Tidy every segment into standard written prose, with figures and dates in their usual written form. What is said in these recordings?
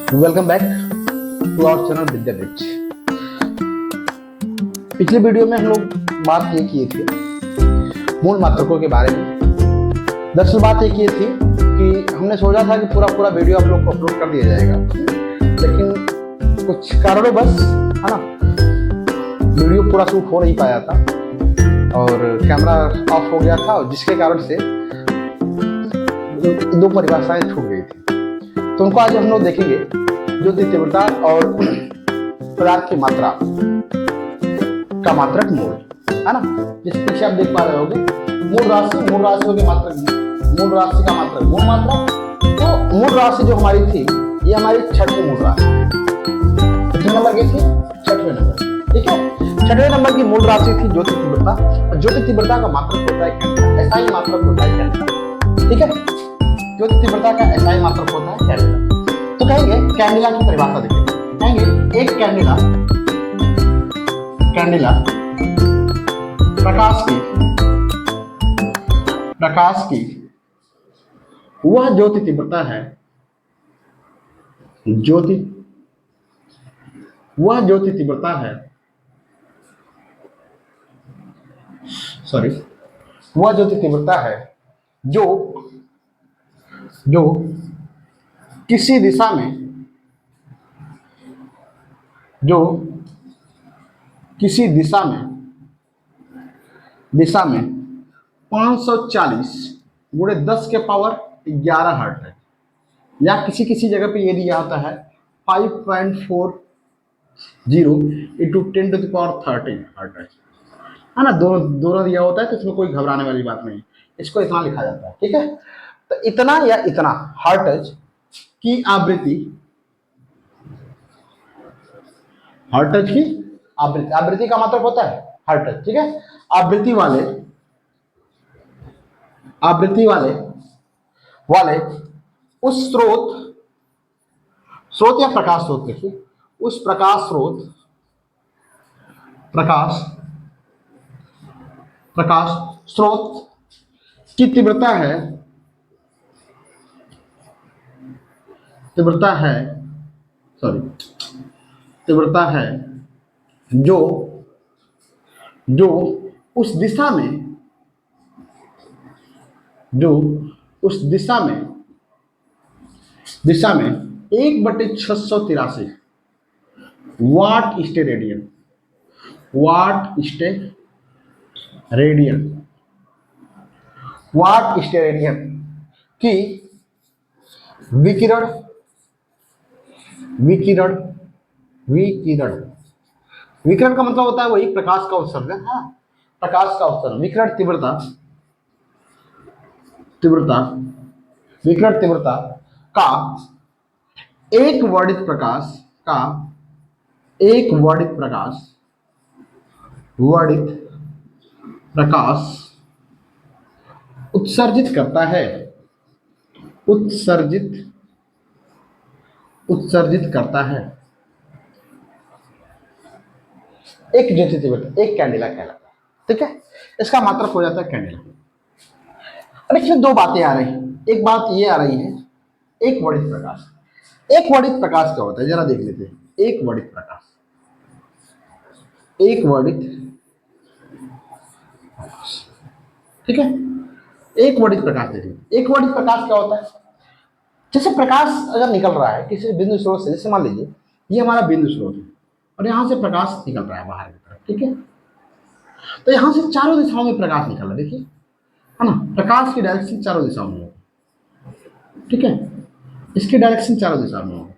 Welcome back to our channel Vidya bridge. पिछले video में हम लोग बात ये किए थे मूल मात्रकों के बारे में। दरअसल बात ये की थी कि हमने सोचा था कि पूरा वीडियो आप लोग को अपलोड कर दिया जाएगा, लेकिन कुछ कारणों बस है ना वीडियो पूरा शूट हो नहीं पाया था और कैमरा ऑफ हो गया था, जिसके कारण से दो परिभाषाएं छूट गई थी। तो उनको आज हम लोग देखेंगे, ज्योति तीव्रता और पदार्थ की मात्रा का मात्रक मूल, है ना। जिस पीछे आप देख पा रहे होगे मूल राशियों के मात्रक, मूल राशि का मात्रक मूल मात्रा। तो मूल राशि जो हमारी थी ये हमारी छठवीं मूल राशि, कितने नंबर की थी? छठवें नंबर। ठीक है, छठवें नंबर की मूल राशि थी ज्योति तीव्रता। और ज्योति तीव्रता का मात्रक होता है कैंडेला, ऐसा ही मात्रक होता है कैंडेला। ठीक है, ज्योति तीव्रता का ऐसा ही मात्रक होता है कैंडेला। तो कहेंगे कैंडेला की परिभाषा देखेंगे, कहेंगे एक कैंडेला प्रकाश की वह ज्योति तीव्रता है, वह ज्योति तीव्रता है जो किसी दिशा में 540 गुणे 10 के पावर 11 हर्ट है, या किसी जगह पे ये दिया होता है 5.40 into 10 to the power 13 hertz है ना। दोनों दिया होता है, तो इसमें कोई घबराने वाली बात नहीं, इसको इतना लिखा जाता है। ठीक है, तो इतना या इतना हर्ट्ज की आवृत्ति का मतलब होता है हर्ट्ज। ठीक है, आवृत्ति वाले उस स्रोत या प्रकाश स्रोत, देखिए उस प्रकाश स्रोत की तीव्रता है जो उस दिशा में 1/683 वाट स्टे रेडियन की विकिरण का मतलब होता है वही प्रकाश का उत्सर्जन। हाँ, प्रकाश का उत्सर्जन। विकिरण तीव्रता का एक वर्णित प्रकाश उत्सर्जित करता है एक ज्योति तीव्रता, एक कैंडेला कहलाता है। ठीक है, इसका मात्रक हो जाता है कैंडेला। और इसमें दो बातें आ रही हैं। एक बात ये आ रही है एक वर्णित प्रकाश क्या होता है, जरा देख लेते हैं। एक वर्णित प्रकाश ठीक है, एक वर्णित प्रकाश देखिए। एक वर्णित प्रकाश क्या होता है? जैसे प्रकाश अगर निकल रहा है किसी बिंदु स्रोत से, जैसे मान लीजिए ये हमारा बिंदु स्रोत है और यहां से प्रकाश निकल रहा है बाहर की तरफ। ठीक है, तो यहां से चारों दिशाओं में प्रकाश निकल रहा है, देखिए है ना। प्रकाश की डायरेक्शन चारों दिशाओं में होगी। ठीक है, इसकी डायरेक्शन चारों दिशाओं में होगी।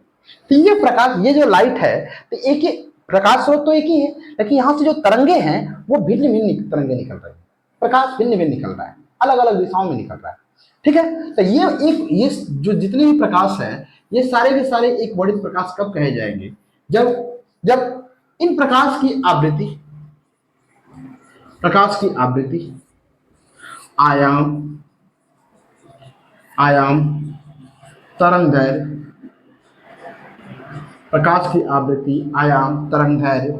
तो ये प्रकाश, ये जो लाइट है, तो एक ही प्रकाश स्रोत तो एक ही है, लेकिन यहाँ से जो तरंगे हैं वो भिन्न तरंगे निकल रही है। प्रकाश भिन्न निकल रहा है, अलग अलग दिशाओं में निकल रहा है। ठीक है, तो ये जो जितने भी प्रकाश है ये सारे के सारे एक वर्णित प्रकाश कब कहे जाएंगे? जब इन प्रकाश की आवृत्ति आयाम तरंगदैर्घ्य, प्रकाश की आवृत्ति आयाम तरंगदैर्घ्य,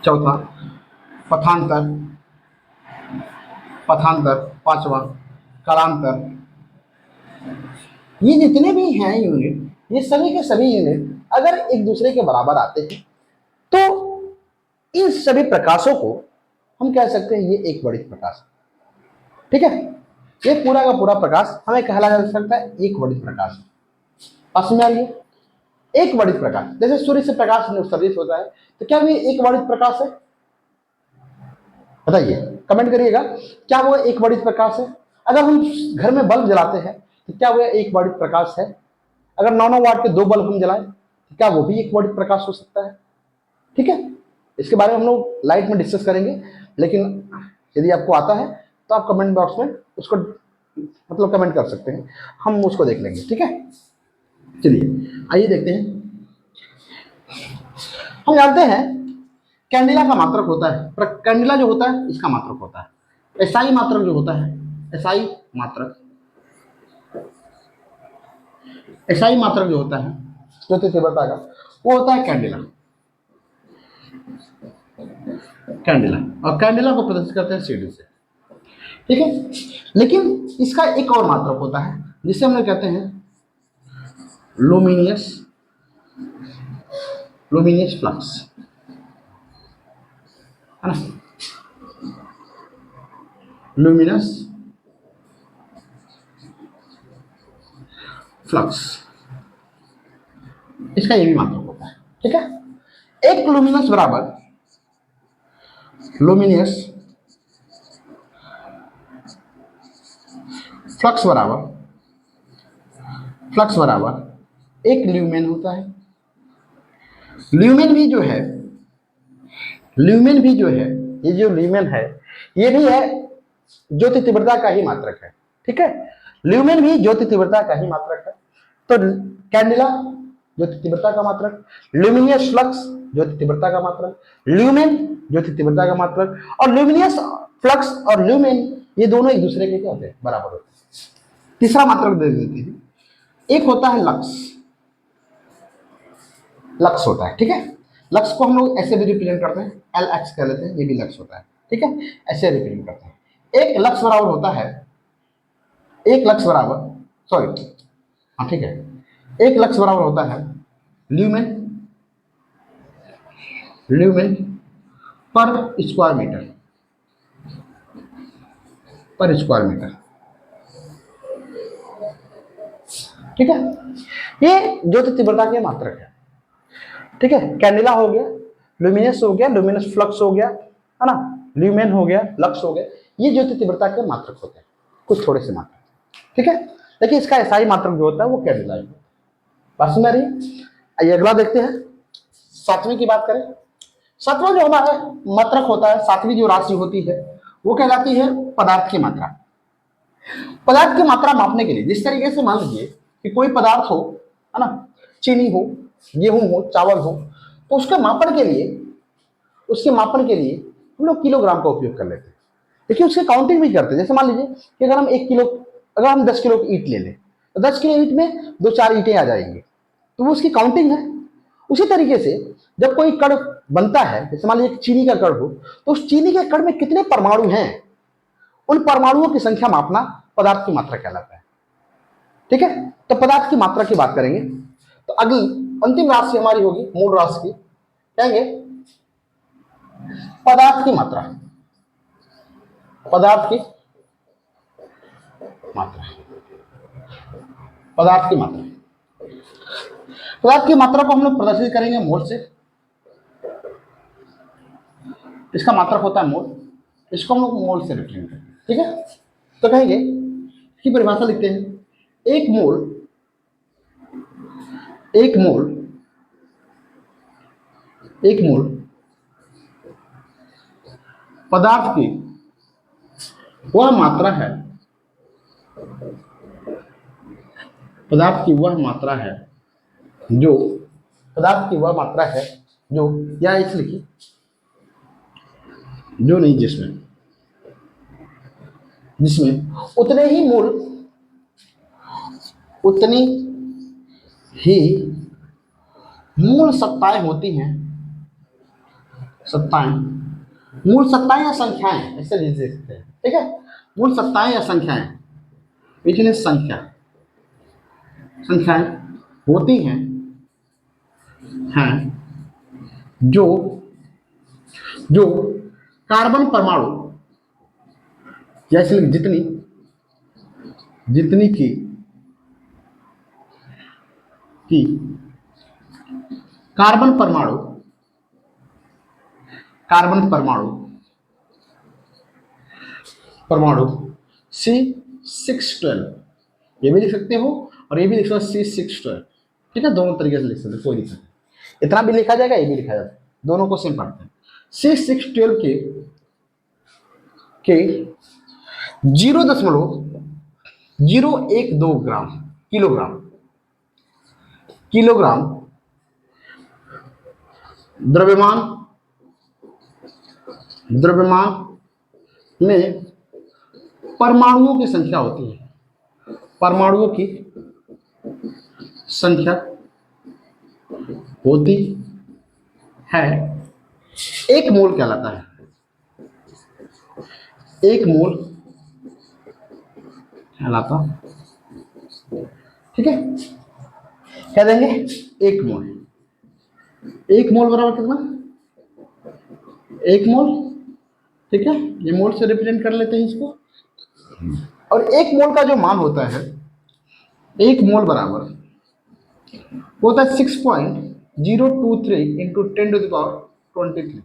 चौथा पथांतर, पांचवा कालांतर, ये जितने भी हैं यूनिट, ये सभी के सभी यूनिट अगर एक दूसरे के बराबर आते हैं तो इन सभी प्रकाशों को हम कह सकते हैं ये एक वर्णित प्रकाश। ठीक है, ये पूरा का पूरा प्रकाश हमें कहला जा सकता है एक वर्णित प्रकाश। पास में आ रही है एक वर्णित प्रकाश, जैसे सूर्य से प्रकाश उत्सर्जित होता है, तो क्या वो एक वर्णित प्रकाश है? बताइए, कमेंट करिएगा, क्या वो एक वर्णित प्रकाश है? अगर हम घर में बल्ब जलाते हैं तो क्या वो एक वर्णित प्रकाश है? अगर 9 वाट के 2 बल्ब हम जलाएं तो क्या वो भी एक वर्णित प्रकाश हो सकता है? ठीक है, इसके बारे में हम लोग लाइट में डिस्कस करेंगे, लेकिन यदि आपको आता है तो आप कमेंट बॉक्स में उसको मतलब कमेंट कर सकते हैं, हम उसको देख लेंगे। ठीक है, चलिए आइए देखते हैं। हम जानते हैं कैंडिला का मात्रक होता है, पर कैंडिला जो होता है इसका मात्रक होता है। एसआई मात्रक जो होता है, एसआई मात्रक, एसआई मात्रक जो होता है ज्योति तीव्रता का, वो होता है कैंडिला। कैंडिला, और कैंडिला को प्रदर्शित करते हैं सीडी से। ठीक है, लेकिन इसका एक और मात्रक होता है जिसे हम लोग कहते हैं लुमिनियस, लुमिनियस फ्लक्स, है ना, लुमिनस फ्लक्स, इसका ये भी मात्रक होता है। ठीक है, एक लुमिनस बराबर लुमिनियस फ्लक्स बराबर, फ्लक्स बराबर एक ल्यूमेन होता है। ल्यूमेन भी जो है, ल्यूमेन भी जो है, ये जो ल्यूमेन है ये भी है ज्योति तीव्रता का ही मात्रक है। ठीक है, ल्यूमेन भी ज्योति तीव्रता का ही मात्रक है। तो कैंडिला ज्योति तीव्रता का मात्रक, ल्यूमिनियस फ्लक्स ज्योति तीव्रता का मात्रक, ल्यूमेन ज्योति तीव्रता का मात्रक, और ल्यूमिनियस फ्लक्स और ल्यूमेन ये दोनों एक दूसरे के क्या होते हैं? बराबर होते हैं। तीसरा मात्रक दे देते हैं, एक होता है लक्स, लक्स होता है। ठीक है, लक्स को हम लोग ऐसे भी रिप्रेजेंट करते हैं, एल एक्स कह लेते हैं, ये भी लक्स होता है। ठीक है, ऐसे रिप्रेजेंट करते हैं। एक लक्स बराबर होता है, एक लक्स बराबर, सॉरी हाँ ठीक है, एक लक्स बराबर होता है lumen, lumen per square metre, per square metre. ठीक है, ये ज्योति तीव्रता के मात्रक है। ठीक है, कैंडिला हो गया, लुमिनस हो गया, लुमिनस फ्लक्स हो गया, है ना, ल्यूमेन हो गया, लक्स हो गया, ये ज्योति तीव्रता के मात्रक होते हैं, कुछ थोड़े से मात्रक। ठीक है, लेकिन इसका एसआई मात्रक जो होता है वो कैंडिला है। बात समझ रही है? आइए अगला देखते हैं, सातवीं की बात करें। सातवां जो हमारा मात्रक होता है, सातवीं जो राशि होती है वो कहलाती है पदार्थ की मात्रा। पदार्थ की मात्रा मापने के लिए जिस तरीके से मान लीजिए कि कोई पदार्थ हो, है ना, चीनी हो, गेहूं हो, चावल हो, तो उसके मापन के लिए, उसके मापन के लिए हम लोग किलोग्राम का उपयोग कर लेते हैं। देखिए उसकी काउंटिंग भी करते हैं। जैसे मान लीजिए कि अगर हम 1 किलो, अगर हम 10 किलो की ईंट ले लें तो 10 किलो ईंट में 2-4 ईंटें आ जाएंगी, तो वो उसकी काउंटिंग है। उसी तरीके से जब कोई कण बनता है, जैसे मान लीजिए चीनी का कण हो, तो उस चीनी के कण में कितने परमाणु हैं, उन परमाणुओं की संख्या मापना पदार्थ की मात्रा कहलाता है। ठीक है, तो पदार्थ की मात्रा की बात करेंगे तो अगली अंतिम राशि हमारी होगी मूल राशि की, कहेंगे पदार्थ की मात्रा, पदार्थ की मात्रा, पदार्थ की मात्रा। पदार्थ की मात्रा को हम लोग प्रदर्शित करेंगे मोल से। इसका मात्रक होता है मोल, इसको हम लोग मोल से रिप्रेजेंट करेंगे। ठीक है, तो कहेंगे इसकी परिभाषा लिखते हैं, एक मोल, एक मोल, एक मोल पदार्थ की वह मात्रा है, पदार्थ की वह मात्रा है जो, पदार्थ की वह मात्रा है जो, या इस लिखी जो नहीं, जिसमें, जिसमें उतने ही मोल, उतनी ही मूल सत्ताएं होती हैं, सत्ताएं, मूल सत्ताएं या संख्याएं ऐसे लिख सकते हैं। ठीक है, मूल सत्ताएं या संख्याएं, इतने संख्या, संख्याएं होती हैं हैं जो जो कार्बन परमाणु जैसे जितनी जितनी की कार्बन परमाणु कार्बन परमाणु परमाणु C612, ये भी लिख सकते हो और ये भी लिख सकते हो C612, ठीक है, दोनों तरीके से लिख सकते हो, कोई दिक्कत नहीं, इतना भी लिखा जाएगा ये भी लिखा जाएगा, दोनों को सेम पढ़ते हैं। C612 के 0.012 ग्राम किलोग्राम द्रव्यमान में परमाणुओं की संख्या होती है, परमाणुओं की संख्या होती है, एक मोल कहलाता है, एक मोल कहलाता, ठीक है, क्या देंगे, एक मोल, एक मोल बराबर कितना, एक मोल, ठीक है, ये मोल से रिप्रेजेंट कर लेते हैं इसको, और एक मोल का जो मान होता है, एक मोल बराबर होता है 6.023 इंटू 10⁻23,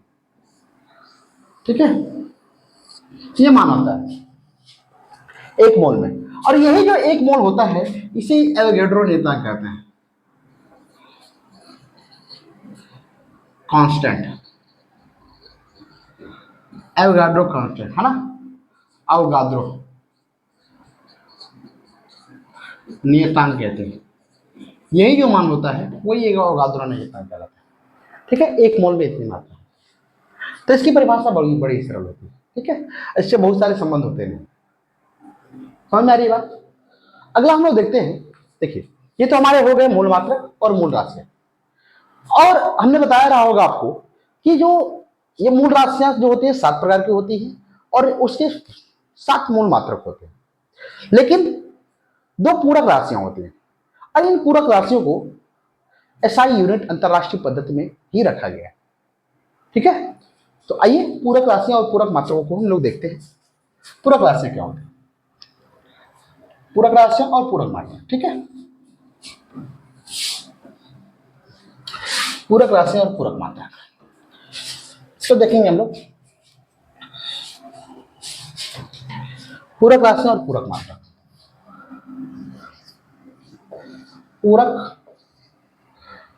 ठीक है, ये मान होता है एक मोल में, और यही जो एक मोल होता है इसे एवोगैड्रो नियतांक कहते हैं, कांस्टेंट, एवोगाड्रो कांस्टेंट है ना, अवोगाद्रो नियतांक कहते हैं, यही जो मान होता है वही एक अवोगाद्रो नियतांक कहलाता है, ठीक है, एक मोल में इतनी मात्रा, तो इसकी परिभाषा बड़ी बड़ी सरल होती है, ठीक है, इससे बहुत सारे संबंध होते हैं, समझ में आ रही बात। अगला हम लोग देखते हैं, देखिए ये तो हमारे हो गए मूल मात्रक और मूल राशियां, और हमने बताया रहा होगा आपको कि जो ये मूल राशियां जो होती है 7 प्रकार की होती हैं और उसके 7 मूल मात्रक होते हैं, लेकिन 2 पूरक राशियां होती हैं, और इन पूरक राशियों को एसआई यूनिट अंतरराष्ट्रीय पद्धति में ही रखा गया है, ठीक है, तो आइए पूरक राशियां और पूरक मात्रकों को हम लोग देखते हैं। पूरक राशियां क्या होती है, पूरक राशियां और पूरक मात्रक, ठीक है, पूरक राशियां और पूरक मात्रक, इसको देखेंगे हम लोग, पूरक राशियां और पूरक मात्रक, पूरक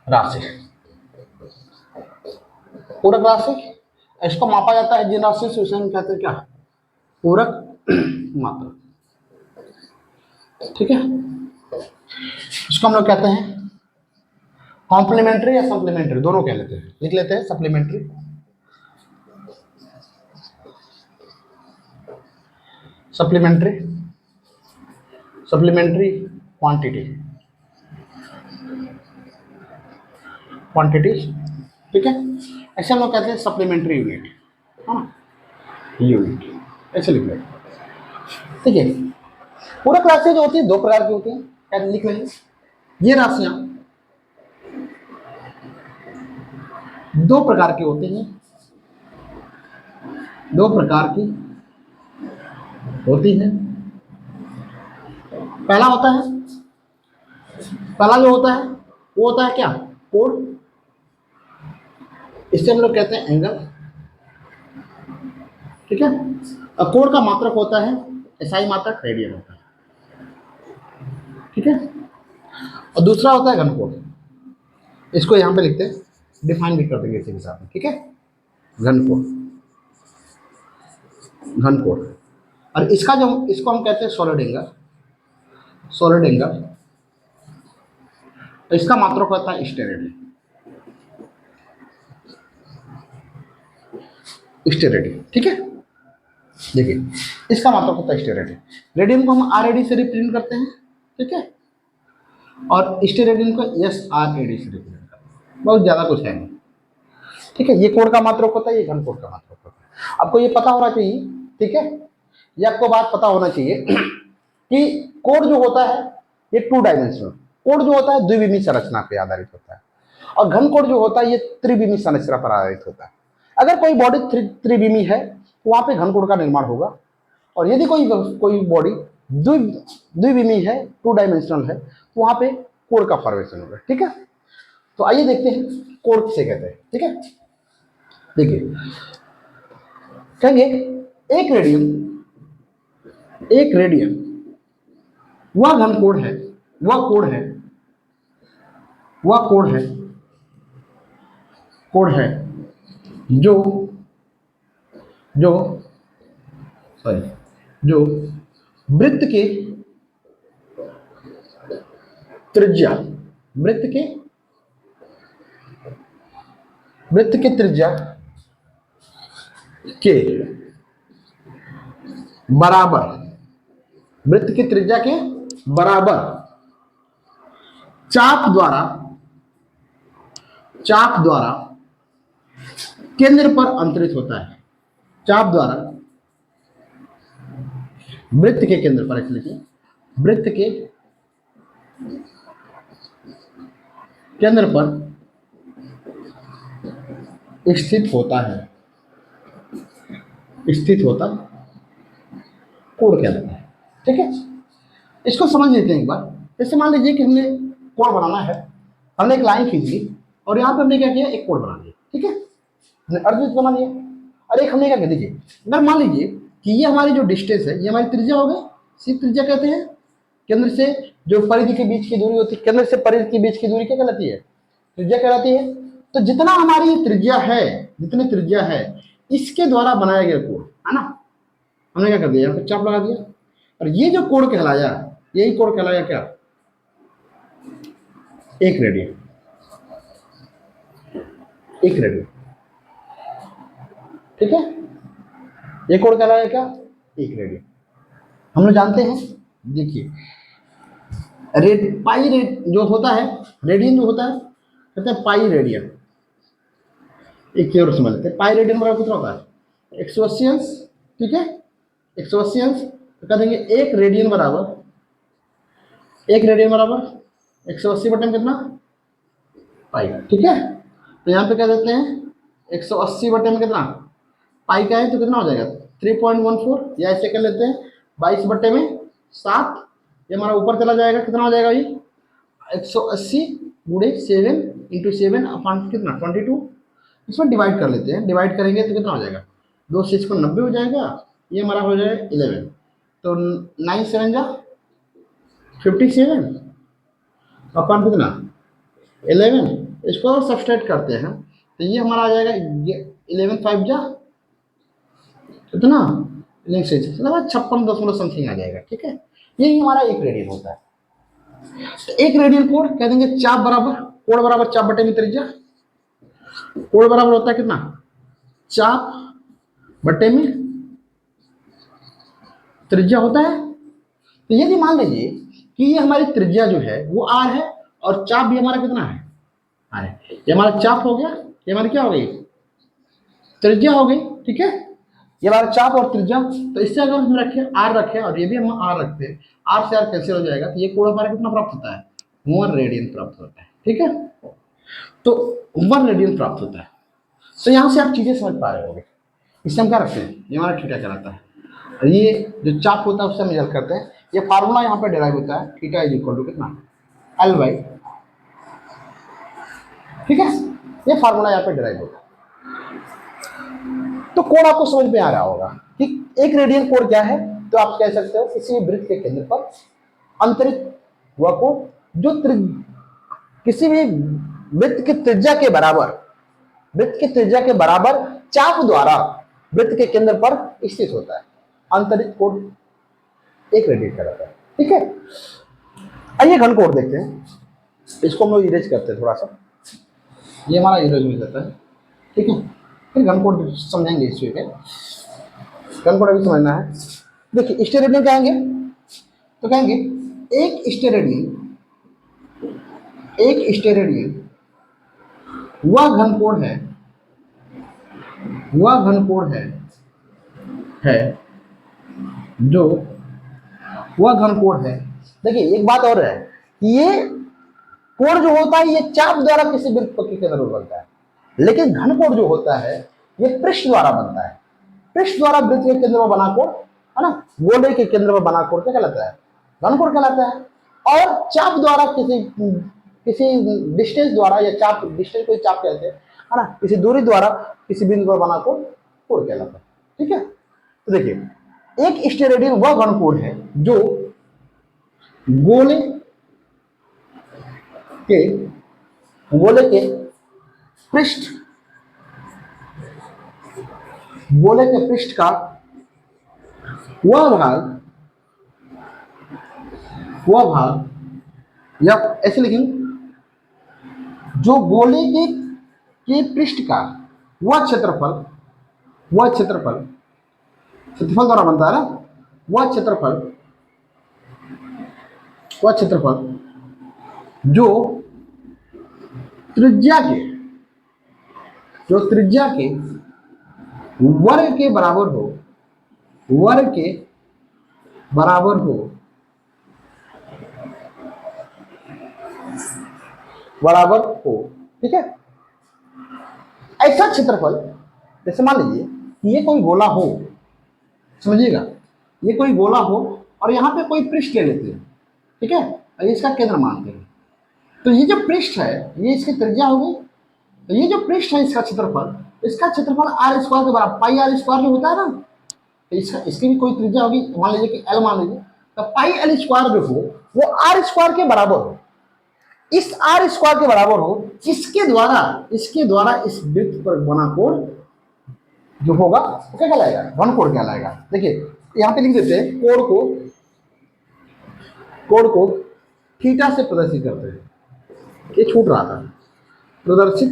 राशि, पूरक राशि इसको मापा जाता है जिन राशि से उसे हम कहते हैं क्या, पूरक मात्रक, ठीक है, इसको हम लोग कहते हैं कॉम्प्लीमेंट्री या सप्लीमेंट्री, दोनों कह लेते हैं, लिख लेते हैं supplementary, supplementary, supplementary quantity, quantity, ठीक है, ऐसे हम लोग कहते हैं सप्लीमेंट्री यूनिट, है ना, यूनिट ऐसे लिख लेते हैं, ठीक है। पूरक राशियां जो होती है 2 प्रकार की होती हैं, क्या लिख लेंगे, ये राशियां 2 प्रकार की होती हैं, 2 प्रकार की होती हैं, पहला होता है, पहला जो होता है वो होता है क्या, कोण, इससे हम लोग कहते हैं एंगल, ठीक है, और कोण का मात्रक होता है एसआई मात्रक, रेडियन होता है, ठीक है, और दूसरा होता है घनकोण, इसको यहां पे लिखते हैं, डिफाइन भी कर देंगे इसी के साथ में, ठीक है, घनकोण, घनकोण, और इसका जो इसको हम कहते हैं सॉलिड एंगल, सॉलिड एंगल, तो इसका मात्रक होता है स्टेरेडी, स्टेरेडी, ठीक है, देखिए इसका मात्रक होता है स्टेरेडी, रेडियन को हम आरएडी से रिप्रेजेंट करते हैं, ठीक है, और स्टेरेडियन को एसआरएडी से रिप्रेजेंट करते हैं, बहुत ज्यादा कुछ है नहीं, ठीक है, ये कोण का मात्रक होता है, ये घनकोण का मात्रक होता है, आपको ये पता होना चाहिए, ठीक है, ये आपको बात पता होना चाहिए कि कोण जो होता है ये 2 डायमेंशनल, कोण जो होता है द्विविमीय संरचना पे आधारित होता है, और घन कोण जो होता है ये त्रिविमीय संरचना पर आधारित होता है। अगर कोई बॉडी त्रिविमीय है तो वहां पे घन कोण का निर्माण होगा, और यदि कोई बॉडी द्विविमीय है, 2 डायमेंशनल है, तो वहां पे कोण का फॉर्मेशन होगा। ठीक है, तो आइए देखते हैं कोण किसे कहते हैं। ठीक है, देखिए कहेंगे एक रेडियन वह घन कोण है, वह कोण है जो वृत्त के त्रिज्या के बराबर चाप द्वारा केंद्र पर अंतरित होता है। चाप द्वारा वृत्त के केंद्र पर, इसलिए वृत्त के केंद्र पर स्थित होता कोण कहलाता है। ठीक है, इसको समझ लेते हैं एक बार। जैसे मान लीजिए कि हमने कोण बनाना है, हमने एक लाइन खींच ली और यहाँ पे हमने क्या किया, एक कोण बना लिया। ठीक है, हमने अर्धवृत्त बना लिया, और एक हमने क्या किया, देखिए अगर मान लीजिए कि ये हमारी जो डिस्टेंस है, ये हमारी त्रिज्या हो गई, इसी त्रिज्या कहते हैं। केंद्र से जो परिधि के बीच की दूरी होती है, केंद्र से परिधि के बीच की दूरी क्या कहलाती है, त्रिज्या कहलाती है। तो जितना हमारी त्रिज्या है इसके द्वारा बनाया गया कोण है ना, हमने क्या कर दिया, यहाँ पे चाप लगा दिया, और ये जो कोण कहलाया, यही कोण कहलाया क्या, एक रेडियन। ठीक है, ये कोण कहलाया क्या, एक रेडियन। हम लोग जानते हैं, देखिए पाई जो होता है, रेडियन जो होता है, कहते हैं पाई रेडियन। एक और समझ लेते हैं, पाई रेडियन बराबर कितना होता है, 180 अंश। ठीक है, 180 अंश, तो कह देंगे एक रेडियन बराबर 180 बटे में कितना, पाई। ठीक है, तो यहाँ पे कह देते हैं 180 बटे में कितना, पाई का है, तो कितना हो जाएगा 3.14, या ऐसे कर लेते हैं 22 बटे में 7, ये हमारा ऊपर चला जाएगा, कितना हो जाएगा ये 180 गुणे 7 इंटू 7 अपॉन कितना 22। इसमें डिवाइड कर लेते हैं, डिवाइड करेंगे तो कितना हो जाएगा, 2 से इसको 90 हो जाएगा, ये हमारा हो जाएगा 11, तो 9 7 जा 57 अपॉन कितना 11, इसको सब्सट्रैक्ट करते हैं तो ये हमारा आ जाएगा 11 5 जा कितना 56 समथिंग आ जाएगा। ठीक है, यही हमारा एक रेडियन होता है। तो एक रेडियन कोण कह देंगे चाप बराबर, कोण बराबर चाप बटे में त्रिज्या। कोण बराबर होता है कितना, चाप बटे में त्रिज्या होता है। तो यदि मान लीजिए कि ये हमारी त्रिज्या जो है वो r है, और चाप भी हमारा कितना है, r है, ये हमारा चाप हो गया, ये हमारी क्या हो गई, त्रिज्या हो गई। ठीक है, ये हमारा चाप और त्रिज्या, तो इससे अगर हम रखें r रखें और ये भी हम r रखते हैं, r से r कैंसिल हो जाएगा, तो ये कोण हमारा कितना प्राप्त होता है, 1 रेडियन प्राप्त होता है। ठीक है, तो 1 रेडियन प्राप्त होता है। तो यहाँ से आप चीजें समझ पा रहे होंगे। इससे हम क्या रखते हैं, ये हमारा थीटा कहलाता है, और ये जो चाप होता है उससे मेजर करते हैं। ये फार्मूला यहाँ पे डिराइव होता है, थीटा इज इक्वल टू कितना, L बाई। ठीक है, ये फार्मूला यहाँ पे डिराइव होता है। तो कोण आपको समझ में आ रहा होगा कि एक रेडियन कोण क्या है, तो आप कह सकते हो किसी वृत्त के केंद्र पर अंतरित हुआ कोण जो किसी भी वृत्त की त्रिज्या के बराबर चाप द्वारा वृत्त के केंद्र पर स्थित होता है, अंतरित कोण एक रेडियन कहलाता है। ठीक है, आइए घन कोण देखते हैं, इसको हम लोग इरेज करते हैं थोड़ा सा, ये हमारा इरेज हो जाता है। ठीक है, फिर घन कोण समझेंगे इस पे, घन कोण अभी समझना है। देखिए स्टेरेडियन कहेंगे, तो कहेंगे एक स्टेरेडियन वह घन कोण है। देखिए एक बात और है, ये कोण जो होता है ये चाप द्वारा किसी वृत्त के केंद्र पर बनता है, लेकिन घन कोण जो होता है ये पृष्ठ द्वारा बनता है। पृष्ठ द्वारा वृत्त के केंद्र पर बना कोण, है ना, गोले के केंद्र पर बना कोण क्या कहलाता है? घन कोण कहलाता है। और चाप द्वारा किसी किसी डिस्टेंस द्वारा, या चाप डिस्टेंस को चाप कहते हैं, है ना, किसी दूरी द्वारा किसी बिंदु पर बना कोण कोण कहलाता है। ठीक है, तो देखिए एक स्टेरेडियन वह घन कोण है जो गोले के पृष्ठ का वह भाग या ऐसे लिखेंगे, जो गोले के पृष्ठ का वह क्षेत्रफल द्वारा बनता है ना, वह क्षेत्रफल जो त्रिज्या के वर्ग के बराबर हो। ठीक है, ऐसा क्षेत्रफल, जैसे मान लीजिए ये कोई गोला हो, समझिएगा, ये कोई गोला हो और यहाँ पे कोई पृष्ठ ले लेते हैं, ठीक है, और इसका केंद्र मानते हैं, तो ये जो पृष्ठ है ये इसकी त्रिज्या हो गई। तो ये जो पृष्ठ है इसका क्षेत्रफल आर स्क्वायर के बराबर, पाई आर स्क्वायर जो होता है ना, तो इसकी भी कोई त्रिज्या होगी, मान लीजिए कि एल मान लीजिए, तो पाई एल स्क्वायर जो हो वो आर स्क्वायर के बराबर हो। इस आर स्क्वायर के बराबर हो, इसके द्वारा इस वृत्त पर बना कोण जो होगा वो क्या कहलाएगा? घन कोण कहलाएगा। देखिए यहां पे लिख देते हैं, कोण को थीटा से प्रदर्शित करते हैं। ये छूट रहा था, प्रदर्शित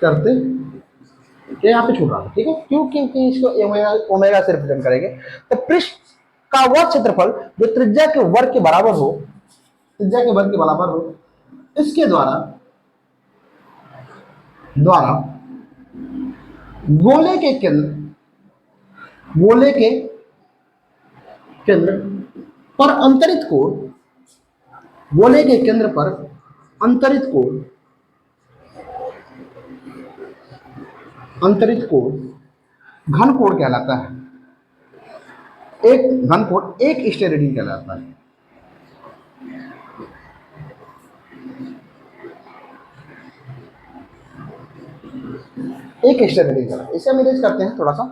करते यहाँ पे छूट रहा था। ठीक है, क्योंकि इसको ओमेगा से रिप्रेजेंट करेंगे। तो पृष्ठ का वह क्षेत्रफल जो त्रिज्या के वर्ग के बराबर हो, इसके द्वारा गोले के केंद्र पर अंतरित कोण घन कोण कहलाता है। एक घन कोण एक स्टेरेडियन कहलाता है। एक स्टेरेडियन कहलाता है। इसे हम इरेज करते हैं थोड़ा सा,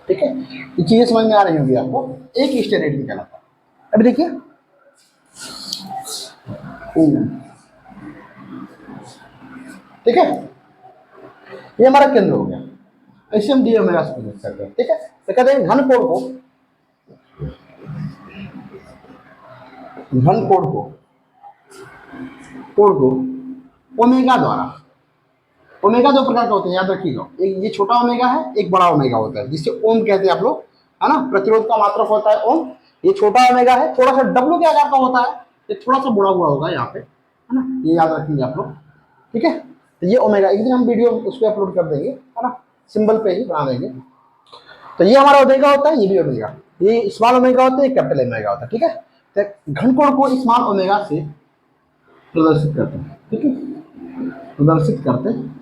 ठीक है, ये चीजें समझ में आ रही होंगी आपको। एक स्टेरेडियन कहलाता है। अभी देखिए, ठीक है, ये हमारा केंद्र हो गया, ऐसे हम डी ओमेगा से प्रोजेक्ट करते हैं। ठीक है, तो कहते हैं घन कोण को ओमेगा द्वारा, ओमेगा दो प्रकार का होते हैं, याद रखिएगा। एक ये छोटा ओमेगा है, एक बड़ा ओमेगा होता है जिसे ओम कहते हैं आप लोग, है ना, प्रतिरोध का मात्रक होता है ओम। ये छोटा ओमेगा है, थोड़ा सा डब्लू के आकार का होता है, ये थोड़ा सा बुढ़ा हुआ होगा यहाँ पे, है ना, ये याद रखेंगे आप लोग। ठीक है, तो ये ओमेगा, एक दिन हम वीडियो उस पर अपलोड कर देंगे, है ना, सिंबल पे ही बना देंगे। तो ये हमारा ओमेगा होता है, ये भी ओमेगा, ये स्मॉल ओमेगा होता है, ये कैपिटल ओमेगा होता है। ठीक है, तो घन कोण को स्मॉल ओमेगा से प्रदर्शित करते हैं। ठीक है, प्रदर्शित करते हैं।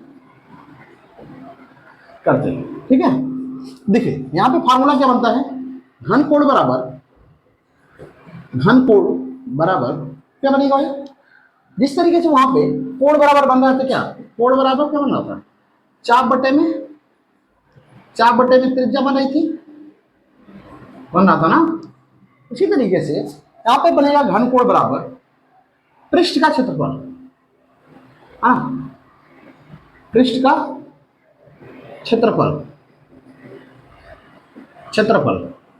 ठीक है, देखिए यहाँ पे फार्मूला क्या बनता है, घन कोण बराबर क्या बनेगा भाई, जिस तरीके से वहां पे कोण बराबर बन रहा था, क्या कोण बराबर क्या बन रहा था, चाप बटे में त्रिज्या बन रही थी, बन रहा था ना। उसी तरीके से यहाँ पे बनेगा घन कोण बराबर पृष्ठ का क्षेत्रफल, पृष्ठ का क्षेत्रफल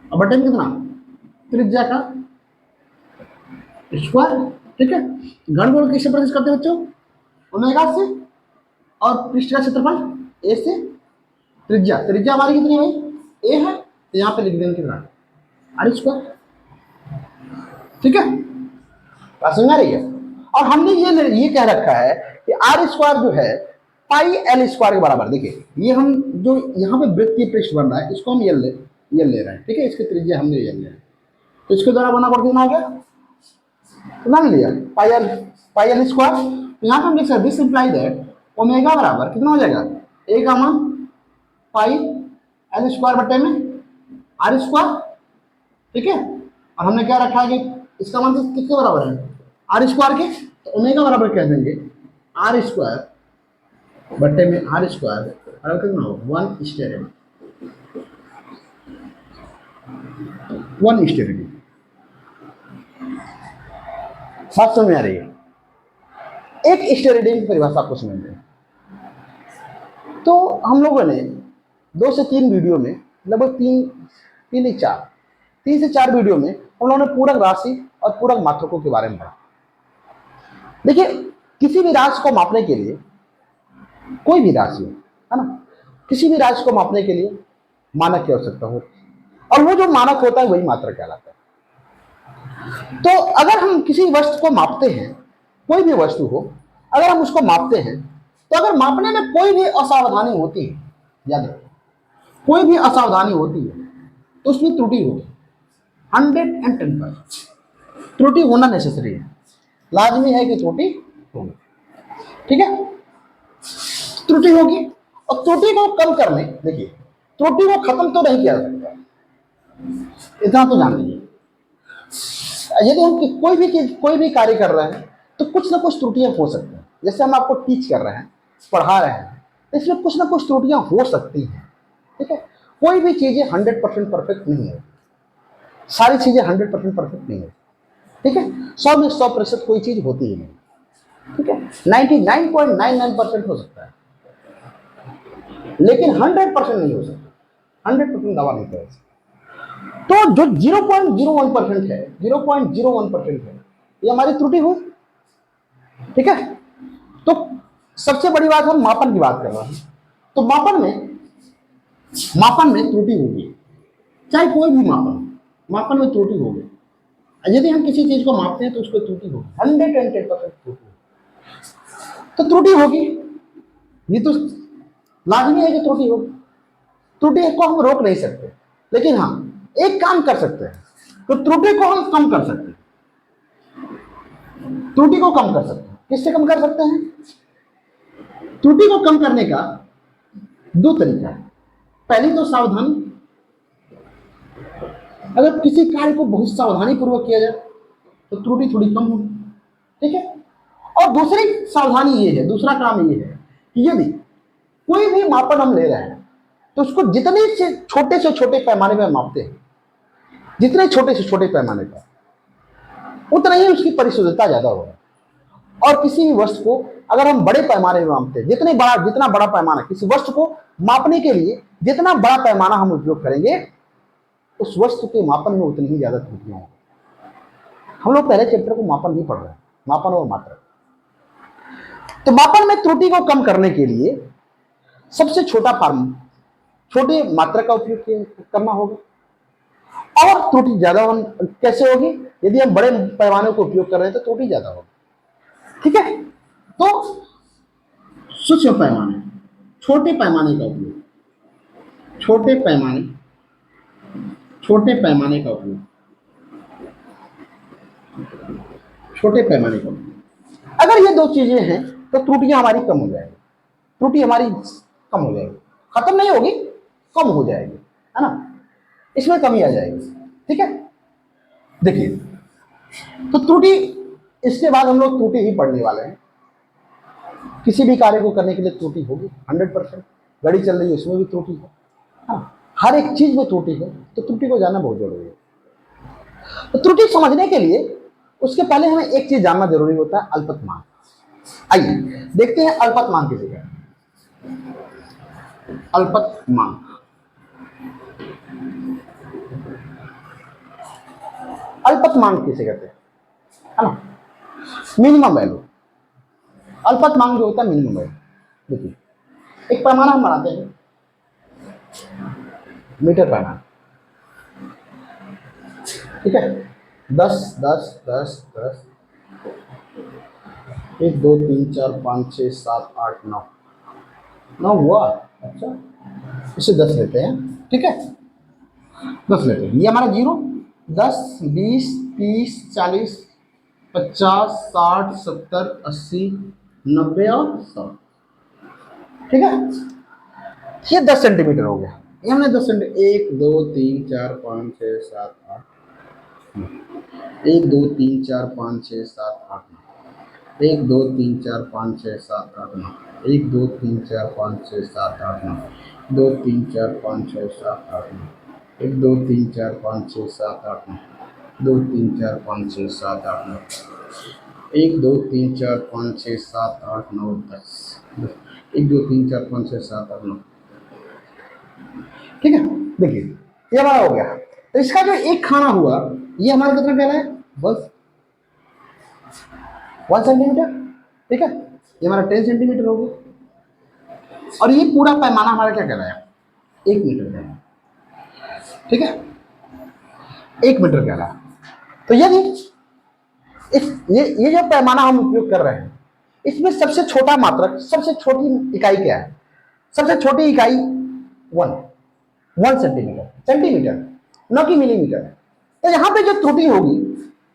और बटे में कितना, त्रिज्या का स्क्वायर। ठीक है, घन कोण किससे प्रदर्शित करते हैं बच्चों, ओमेगा से, और पृष्ठ का क्षेत्रफल ए से, त्रिज्या हमारी कितनी है भाई, ए है, तो यहाँ पे लिख देंगे कितना, आर स्क्वायर। ठीक है, बात समझ आ रही है। और हमने ये कह रखा है कि आर स्क्वायर जो है पाई एल स्क्वायर के बराबर। देखिए ये हम जो यहाँ पे वृत्त की पृष्ठ बन रहा है, इसको हम एल ले रहे हैं। ठीक है, इसकी त्रिज्या हमने एल ले रहे हैं, तो इसके द्वारा बना पड़ कितना हो गया, तो मान लिया पाई एल स्क्वायर, तो यहाँ पे हम लिख सकते दिस इम्प्लाई दैट ओमेगा बराबर कितना हो जाएगा, ए का मान पाई एल स्क्वायर बटे में आर स्क्वायर, ठीक है। और हमने क्या रखा है कि इसका मान किसके बराबर है, आर स्क्वायर के, तो ओमेगा बराबर कह देंगे आर स्क्वायर बटे में आर स्क्वायर बराबर कितना हो, वन स्टेरिडी। बात समझ में आ रही है। एक स्टेरिडी की परिभाषा आपको समझ में, तो हम लोगों ने 2 से 3 वीडियो में लगभग 3 से 4 वीडियो में हम लोगों ने पूरक राशि और पूरक मात्रकों के बारे में पढ़ा। देखिए किसी भी राशि को मापने के लिए, कोई भी राशि है ना, किसी भी राशि को मापने के लिए मानक की आवश्यकता होती है, और वो जो मानक होता है वही मात्रक कहलाता है। तो अगर हम किसी वस्तु को मापते हैं, कोई भी वस्तु हो, अगर हम उसको मापते हैं, तो अगर मापने में कोई भी असावधानी होती है, याद रखो कोई भी असावधानी होती है तो उसमें त्रुटि होगी। 110% त्रुटि होना नेसेसरी है, लाजमी है कि त्रुटि होगी, ठीक है। त्रुटि होगी, और त्रुटि को कम करने, देखिए त्रुटि को खत्म तो नहीं किया जा सकता, इतना तो जान लीजिए। यदि हम कोई भी चीज, कोई भी कार्य कर रहे हैं तो कुछ ना कुछ त्रुटियां हो सकती हैं। जैसे हम आपको टीच कर रहे हैं, पढ़ा रहे हैं, इसमें कुछ ना कुछ त्रुटियां हो सकती हैं, ठीक है। कोई भी चीजें 100% परफेक्ट नहीं है, सारी चीजें 100% परफेक्ट नहीं है, ठीक है। 100 में 100% कोई चीज होती ही नहीं, ठीक है। 99.99% हो सकता है, लेकिन 100% नहीं हो सकता, 100% दवा नहीं कर सकता। तो जो 0.01% है, 0.01% है, ये हमारी त्रुटि हुई, ठीक है। तो सबसे बड़ी बात, हम मापन की बात कर रहे हैं, तो मापन में त्रुटि होगी, चाहे कोई भी मापन में त्रुटि होगी। यदि हम किसी चीज को मापते हैं तो उसको त्रुटि होगी, 110% त्रुटि, तो त्रुटि होगी, ये तो लाजमी है कि त्रुटि होगी। त्रुटि को हम रोक नहीं सकते, लेकिन हाँ एक काम कर सकते हैं, तो त्रुटि को हम कम कर सकते हैं। त्रुटि को कम कर सकते हैं, किससे कम कर सकते हैं? त्रुटि को कम करने का 2 तरीका है। पहली तो सावधानी, अगर किसी कार्य को बहुत सावधानी पूर्वक किया जाए तो त्रुटि थोड़ी कम होगी, ठीक है। और दूसरी सावधानी ये है, दूसरा काम ये है कि यदि कोई भी मापन हम ले रहे हैं तो उसको जितने से छोटे पैमाने में मापते हैं, जितने छोटे से छोटे पैमाने पर, उतना ही उसकी परिशुद्धता ज्यादा होगा। और किसी भी वस्तु को अगर हम बड़े पैमाने में मापते हैं, जितना बड़ा पैमाना, किसी वस्तु को मापने के लिए जितना बड़ा पैमाना हम उपयोग करेंगे, उस वस्तु के मापन में उतनी ही ज्यादा त्रुटियां होंगी। हम लोग पहले चैप्टर को मापन नहीं पढ़ रहे हैं, मापन और मात्रक। तो मापन में त्रुटि को कम करने के लिए सबसे छोटे मात्रक का उपयोग करना होगा। और त्रुटि ज्यादा कैसे होगी? यदि हम बड़े पैमाने को उपयोग कर रहे हैं तो त्रुटि ज्यादा होगी, ठीक है। तो सूक्ष्म पैमाने, छोटे पैमाने का उपयोग, छोटे पैमाने का उपयोग, अगर ये 2 चीजें हैं तो त्रुटियां हमारी कम हो जाएगी, त्रुटि हमारी कम हो जाएगी, खत्म नहीं होगी, कम हो जाएगी, है ना, इसमें कमी आ जाएगी, ठीक है। देखिए तो त्रुटि, इसके बाद हम लोग त्रुटि ही पढ़ने वाले हैं। किसी भी कार्य को करने के लिए त्रुटि होगी 100%। गाड़ी चल रही है उसमें भी त्रुटि है, हाँ, हर एक चीज में त्रुटि है, तो त्रुटि को जानना बहुत जरूरी है। तो त्रुटि समझने के लिए उसके पहले हमें एक चीज जानना जरूरी होता है, अल्पतमांक। आइए देखते हैं अल्पतमांक किसे कहते हैं। अल्पतमांक, अल्पतमांक किसे कहते हैं, है ना, मिनिमम वैल्यू। अल्पतमांक जो होता है मिनिमम वैल्यू। देखिए एक पैमाना हम बनाते हैं, मीटर पैमाना, ठीक है। 10 10 10 10, 1 2 3 4 5 6 7 8 9 हुआ। अच्छा, इसे 10 लेते हैं, ठीक है, 10 लेते हैं। ये हमारा 0, 10 20 30 40 50, 60, 70, 80, 90 और 100। ठीक है, ये 10 सेंटीमीटर हो गया। ये हमने 10 सेंटीमीटर, 1 2 3 4 5 6 7 8, 1 2 3 4 5 6 7 8 9, 1 2 3 4 5 6 7 8 9, 1 2 3 4 5 6 7 8 9, 2 3 4 5 6 7 8 9, 1 2 3 4 5 6 7 8 9, 2 3 4 5 6 7 8 9, 1 2 3 4 5 6 7 8 9 10, 1 2 3 4 5 6 7 8 9। ठीक है, देखिए ये हमारा हो गया। तो इसका जो एक खाना हुआ ये हमारा कितना कहला है, बस 1 सेंटीमीटर। ठीक है, ये हमारा 10 सेंटीमीटर हो गया। और ये पूरा पैमाना हमारा क्या कहलाया, 1 मीटर कहलाया। ठीक है, 1 मीटर कहलाया। तो यदि ये जो पैमाना हम उपयोग कर रहे हैं, इसमें सबसे छोटा मात्रक, सबसे छोटी इकाई क्या है, सबसे छोटी इकाई 1 सेंटीमीटर, सेंटीमीटर न कि मिलीमीटर। तो यहां पे जो त्रुटि होगी,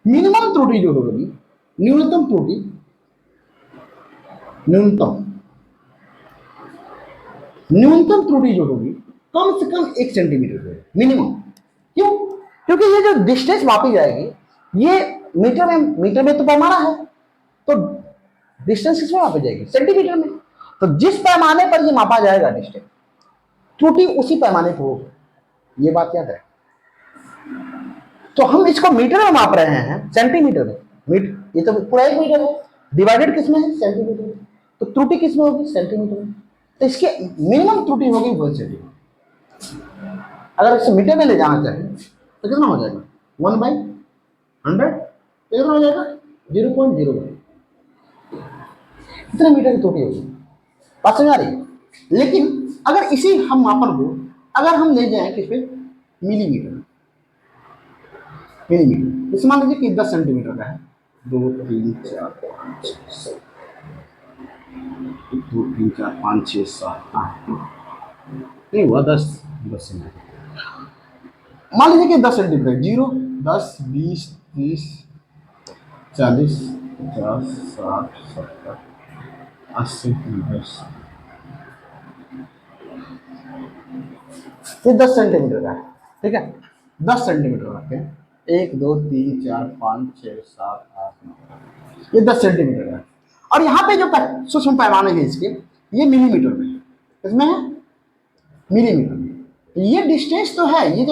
मिनिमम त्रुटि जो होगी, न्यूनतम त्रुटि, न्यूनतम त्रुटि जो होगी कम से कम 1 सेंटीमीटर होगी, मिनिमम। क्यों? क्योंकि ये जो डिस्टेंस मापी जाएगी ये मीटर में तो पैमाना है, तो डिस्टेंस किसमें मापी जाएगी, सेंटीमीटर में। तो जिस पैमाने पर ये मापा जाएगा डिस्टेंस, त्रुटि उसी पैमाने पर होगी, ये बात याद है। तो हम इसको मीटर में माप रहे हैं, सेंटीमीटर में। मीटर, ये तो पूरा 1 मीटर है, डिवाइडेड किसमें है, सेंटीमीटर में। तो त्रुटि किसमें होगी, सेंटीमीटर में। तो इसकी मिनिमम त्रुटि होगी 1 सेंटीमीटर। अगर इसे मीटर में ले जाना चाहें तो कितना हो जाएगा, 1/100, कितना हो जाएगा, 0.01। कितने मीटर की त्रुटि होगी, बात समझ आ रही है। लेकिन अगर इसी हम मापन को अगर हम ले जाएं किस पे, मिलीमीटर, मिलीमीटर। इस मान लीजिए कि 10 सेंटीमीटर का है, 2 3 4 5 6 7, 2 3 4 5 6 7 8, नहीं हुआ 10 सेंटीमीटर। मान लीजिए कि 10 सेंटीमीटर, 0 10 20 30 40 50 60 70 80 90, ये 10 सेंटीमीटर का है। ठीक है, 10 सेंटीमीटर रखते हैं, 1 2 3 4 5 6 7 8 9, ये 10 सेंटीमीटर का है। और यहाँ पे जो सूक्ष्म पैमाने हैं इसके, ये मिलीमीटर में है। इसमें है मिलीमीटर में। ये डिस्टेंस तो है, ये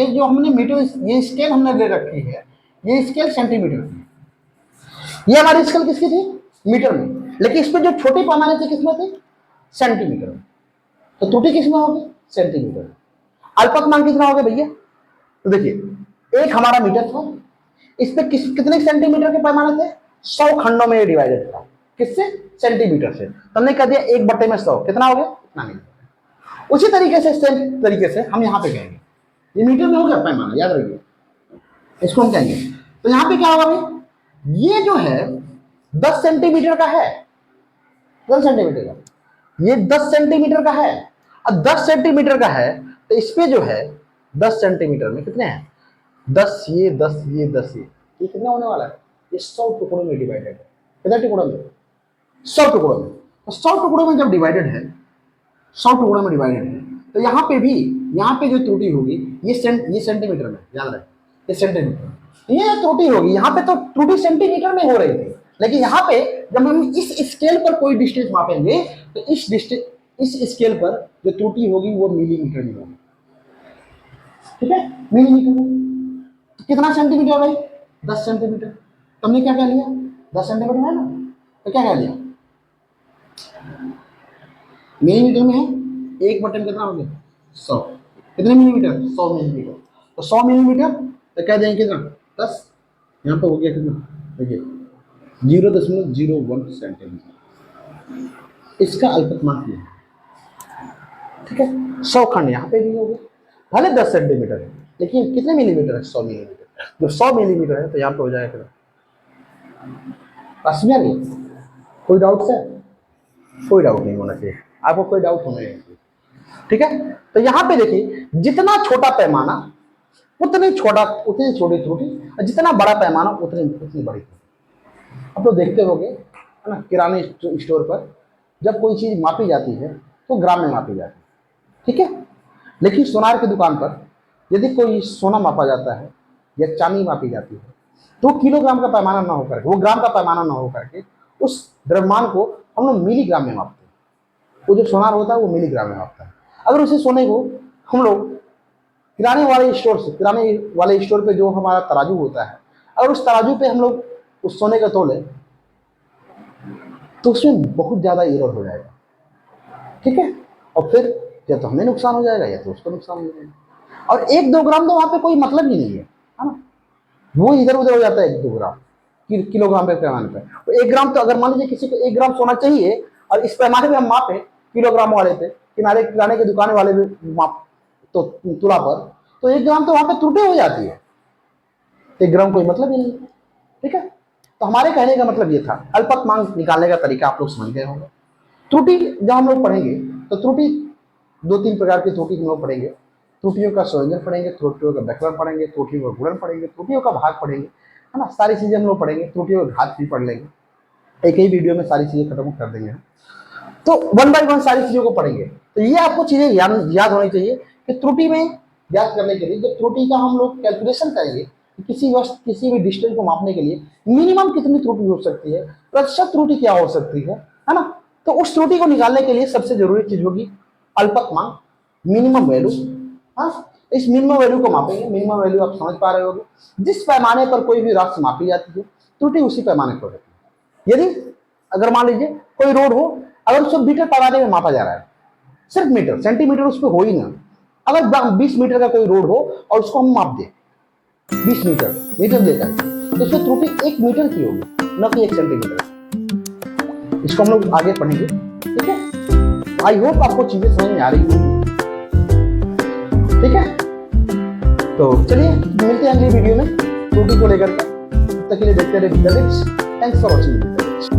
जो हमने मीटर, ये स्केल हमने ले रखी है, ये स्केल सेंटीमीटर की। ये हमारी स्केल किसकी थी, मीटर में। लेकिन इस पर जो छोटे पैमाने थे किसमें थे, सेंटीमीटर में। तो त्रुटि किसमें होगी, सेंटीमीटर। अल्पतमांक कितना हो गया भैया, तो देखिए एक हमारा मीटर था, इस पे कितने सेंटीमीटर के पैमाने थे, 100 खंडों में डिवाइडेड था, किससे, सेंटीमीटर से। तो हमने कह दिया 1/100 कितना हो गया, इतना मीटर। उसी तरीके से सेम तरीके से हम यहाँ पे कहेंगे, ये मीटर में हो गया पैमाना, याद रखिए, इसको हम कहेंगे। तो यहाँ पे क्या होगा भाई, ये जो है 10 सेंटीमीटर का है, 10 सेंटीमीटर का, ये 10 सेंटीमीटर का है। अब 10 सेंटीमीटर का है तो इस पे जो है 10 सेंटीमीटर में कितने हैं, 10 ये 10 ये 10 ये कितना होने वाला है, ये 100 टुकड़ों में डिवाइडेड है। कितना टुकड़ों में, 100 टुकड़ों में। तो 100 टुकड़ों में जब डिवाइडेड है, 100 टुकड़ों में डिवाइडेड है, तो यहाँ पे भी, यहाँ पे जो त्रुटि होगी ये सेंटीमीटर में, याद रखें, ये सेंटीमीटर, ये त्रुटि होगी। यहाँ पे तो त्रुटि सेंटीमीटर में हो रही थी, लेकिन यहाँ पे जब हम इस स्केल पर कोई डिस्टेंस मापेंगे तो इस स्केल पर जो त्रुटि होगी वो मिलीमीटर में होगी। ठीक है, मिलीमीटर में। तो कितना सेंटीमीटर भाई, 10 सेंटीमीटर। तो हमने क्या कह लिया, 10 सेंटीमीटर है ना, तो क्या कह लिया, मिलीमीटर में है, 1/, कितना हो गया, 100। कितने मिलीमीटर, 100 मिलीमीटर। तो 100 मिलीमीटर तो कह देंगे कितना, 10, यहाँ पे हो गया कितना, देखिए 0.01 सेंटीमीटर। इसका अल्पतमांक है। ठीक है, 100 खंड यहाँ पे भी हो गया, भले 10 सेंटीमीटर है, लेकिन कितने मिलीमीटर है, 100 मिलीमीटर। जो 100 मिलीमीटर है तो यहाँ पे हो जाएगा कितना, समझ गए, कोई डाउट है, कोई डाउट नहीं होना चाहिए आपको, कोई डाउट होना चाहिए। ठीक है, तो यहाँ पे देखिए जितना छोटा पैमाना उतनी छोटी त्रुटि, और जितना बड़ा पैमाना उतनी बड़ी त्रुटि। आप लोग देखते होंगे है ना, किराने स्टोर पर जब कोई चीज़ मापी जाती है तो ग्राम में मापी जाती है, ठीक है। लेकिन सोनार की दुकान पर यदि कोई सोना मापा जाता है या चांदी मापी जाती है तो किलोग्राम का पैमाना ना होकर के, वो ग्राम का पैमाना ना होकर के उस द्रव्यमान को हम लोग मिलीग्राम में मापते हैं। वो जो सोनार होता है वो मिलीग्राम में मापता है। अगर उसी सोने को हम लोग किराने वाले स्टोर पे जो हमारा तराजू होता है, अगर उस तराजू पे हम लोग उस सोने का तोले तो उसमें बहुत ज़्यादा एरर हो जाएगा, ठीक है। और फिर या तो हमें नुकसान हो जाएगा या तो उसको नुकसान हो जाएगा। और 1-2 ग्राम तो वहाँ पे कोई मतलब ही नहीं है ना, वो इधर उधर हो जाता है 1-2 ग्राम किलोग्राम के पैमाने पे। तो 1 ग्राम तो अगर मान लीजिए किसी को 1 ग्राम सोना चाहिए और इस पैमाने पे हम मापे किलोग्राम वाले पे, किराने की दुकान वाले भी माप तो तुला पर, तो 1 ग्राम तो वहाँ पे त्रुटि हो जाती है, 1 ग्राम कोई मतलब ही नहीं, ठीक है। तो हमारे कहने का मतलब ये था, अल्पतमांक निकालने का तरीका आप लोग समझ गए होंगे। त्रुटि जब हम लोग पढ़ेंगे तो त्रुटि 2-3 प्रकार की त्रुटि हम लोग पढ़ेंगे। त्रुटियों का संयोजन पढ़ेंगे, त्रुटियों का व्याकरण पढ़ेंगे, त्रुटियों का गुणन पढ़ेंगे, त्रुटियों का भाग पढ़ेंगे, है ना, सारी चीजें हम लोग पढ़ेंगे। त्रुटियों का घात भी पढ़ लेंगे, एक ही वीडियो में सारी चीजें खत्म कर देंगे। तो 1 बाय 1 सारी चीजों को पढ़ेंगे। तो ये आपको चीजें याद होनी चाहिए कि त्रुटि में ज्ञात करने के लिए जब त्रुटि का हम लोग कैलकुलेशन करेंगे, किसी भी डिस्टेंस को मापने के लिए मिनिमम कितनी त्रुटि हो सकती है, प्रतिशत त्रुटि क्या हो सकती है ना। तो उस त्रुटि को निकालने के लिए सबसे जरूरी चीज होगी अल्पतमांक, मिनिमम वैल्यू। हाँ, इस मिनिमम वैल्यू को मापेंगे। मिनिमम वैल्यू आप समझ पा रहे होंगे, जिस पैमाने पर कोई भी राशि मापी जाती है त्रुटि उसी पैमाने पर होती है। यदि अगर मान लीजिए कोई रोड हो, अगर उसको मीटर पैमाने में मापा जा रहा है, सिर्फ मीटर, सेंटीमीटर उस पर हो ही ना, अगर 20 मीटर का कोई रोड हो और उसको हम माप दें 20 मीटर लेकर, तो उसमें त्रुटि 1 मीटर की होगी, न कि 1 सेंटीमीटर। इसको हम लोग आगे पढ़ेंगे, ठीक है। आई होप आपको चीजें समझ में आ रही होंगी, ठीक है। तो चलिए मिलते हैं अगली वीडियो में त्रुटि को लेकर के। तब तक के लिए देखते रहिए। Thanks for watching.